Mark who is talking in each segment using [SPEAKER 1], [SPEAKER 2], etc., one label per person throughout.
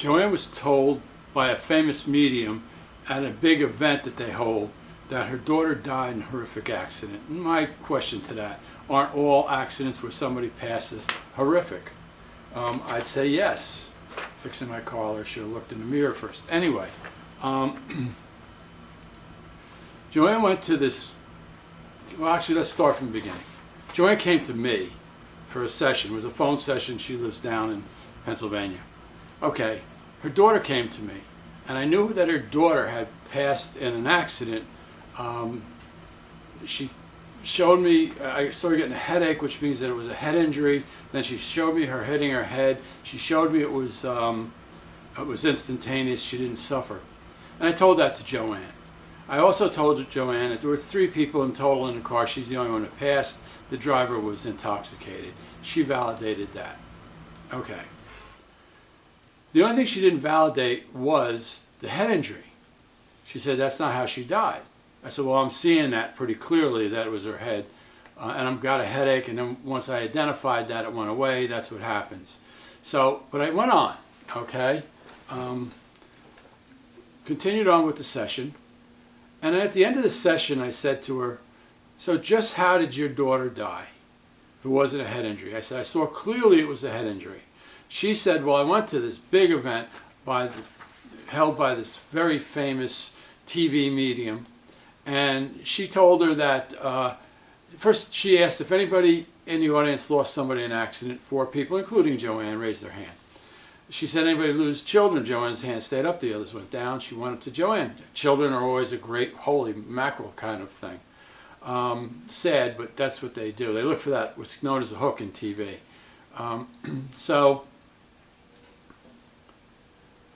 [SPEAKER 1] Joann was told by a famous medium at a big event that they hold that her daughter died in a horrific accident. And my question to that, aren't all accidents where somebody passes horrific? I'd say yes. Fixing my car, I should have looked in the mirror first. Anyway, Joann went to this, well actually let's start from the beginning. Joann came to me for a session. It was a phone session. She lives down in Pennsylvania. Okay, her daughter came to me, and I knew that her daughter had passed in an accident. She showed me, I started getting a headache, which means that it was a head injury. Then she showed me her hitting her head. She showed me it was instantaneous. She didn't suffer. And I told that to Joann. I also told Joann that there were 3 people in total in the car. She's the only one that passed. The driver was intoxicated. She validated that. Okay. The only thing she didn't validate was the head injury. She said that's not how she died. I said, well, I'm seeing that pretty clearly, that it was her head. And I've got a headache, and then once I identified that, it went away. That's what happens. So, but I went on, okay? Continued on with the session. And at the end of the session, I said to her, so just how did your daughter die if it wasn't a head injury? I said, I saw clearly it was a head injury. She said, well, I went to this big event held by this very famous TV medium, and she told her that, first she asked if anybody in the audience lost somebody in an accident. 4 people, including Joann, raised their hand. She said, anybody lose children? Joann's hand stayed up, the others went down. She went up to Joann. Children are always a great, holy mackerel kind of thing. Sad, but that's what they do. They look for that, what's known as a hook in TV. So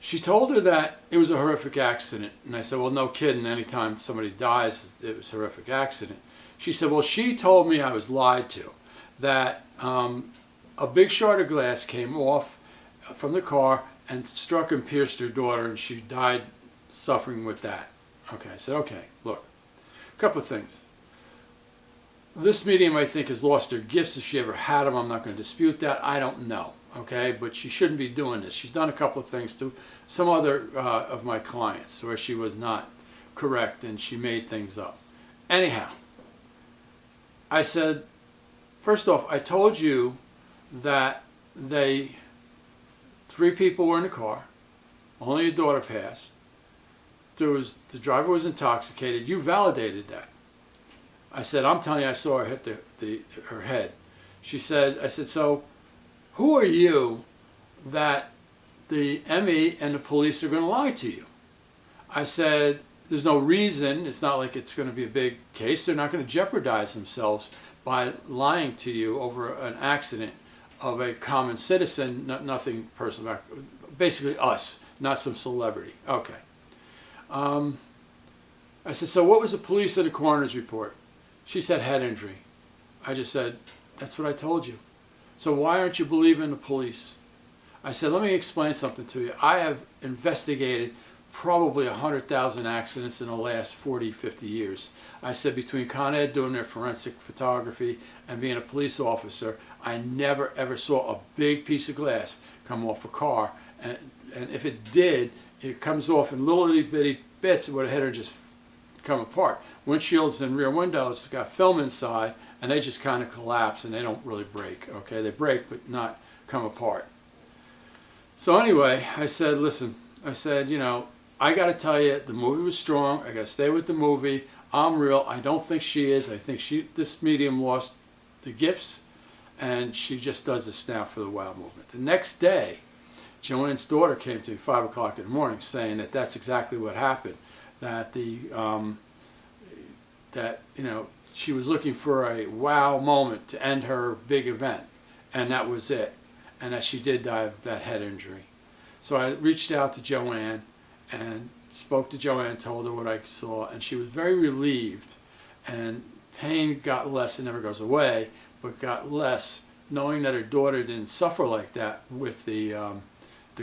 [SPEAKER 1] she told her that it was a horrific accident. And I said, well, no kidding. Anytime somebody dies, it was a horrific accident. She said, well, she told me I was lied to, that a big shard of glass came off from the car and struck and pierced her daughter, and she died suffering with that. Okay, I said, okay, look, a couple of things. This medium, I think, has lost her gifts if she ever had them. I'm not going to dispute that. I don't know, okay? But she shouldn't be doing this. She's done a couple of things to some other of my clients where she was not correct and she made things up. Anyhow, I said, first off, I told you that 3 people were in the car. Only your daughter passed. The driver was intoxicated. You validated that. I said, I'm telling you, I saw her hit her head. She said, I said, so who are you that the ME and the police are going to lie to you? I said, there's no reason. It's not like it's going to be a big case. They're not going to jeopardize themselves by lying to you over an accident of a common citizen, nothing personal, basically us, not some celebrity. Okay. I said, so what was the police and the coroner's report? She said head injury. I just said, that's what I told you. So why aren't you believing the police? I said, let me explain something to you. I have investigated probably 100,000 accidents in the last 40, 50 years. I said between Con Ed doing their forensic photography and being a police officer, I never ever saw a big piece of glass come off a car. And if it did, it comes off in little bitty bits where the header just come apart. Windshields and rear windows got film inside, and they just kind of collapse, and they don't really break. Okay, they break, but not come apart. So anyway, I said, listen, I said, you know, I got to tell you, the movie was strong. I got to stay with the movie. I'm real. I don't think she is. I think this medium lost the gifts, and she just does this now for the wow movement. The next day, Joann's daughter came to me 5 o'clock in the morning saying that that's exactly what happened. That she was looking for a wow moment to end her big event, and that was it, and that she did die of that head injury. So I reached out to Joann and spoke to Joann, told her what I saw, and she was very relieved, and pain got less. It never goes away, but got less, knowing that her daughter didn't suffer like that with the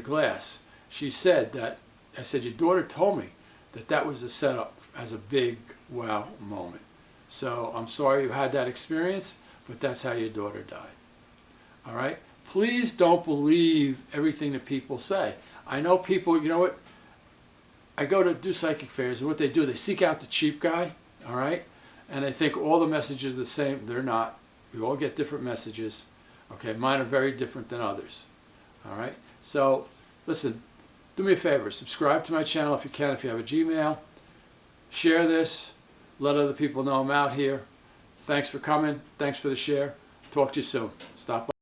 [SPEAKER 1] glass. She said that, I said, your daughter told me that was a setup as a big wow moment. So I'm sorry you had that experience, but that's how your daughter died. All right? Please don't believe everything that people say. I know people, you know what? I go to do psychic fairs, and what they do, they seek out the cheap guy, all right? And they think all the messages are the same. They're not. We all get different messages. Okay, mine are very different than others. All right? So, listen, do me a favor. Subscribe to my channel if you can, if you have a Gmail. Share this. Let other people know I'm out here. Thanks for coming. Thanks for the share. Talk to you soon. Stop by.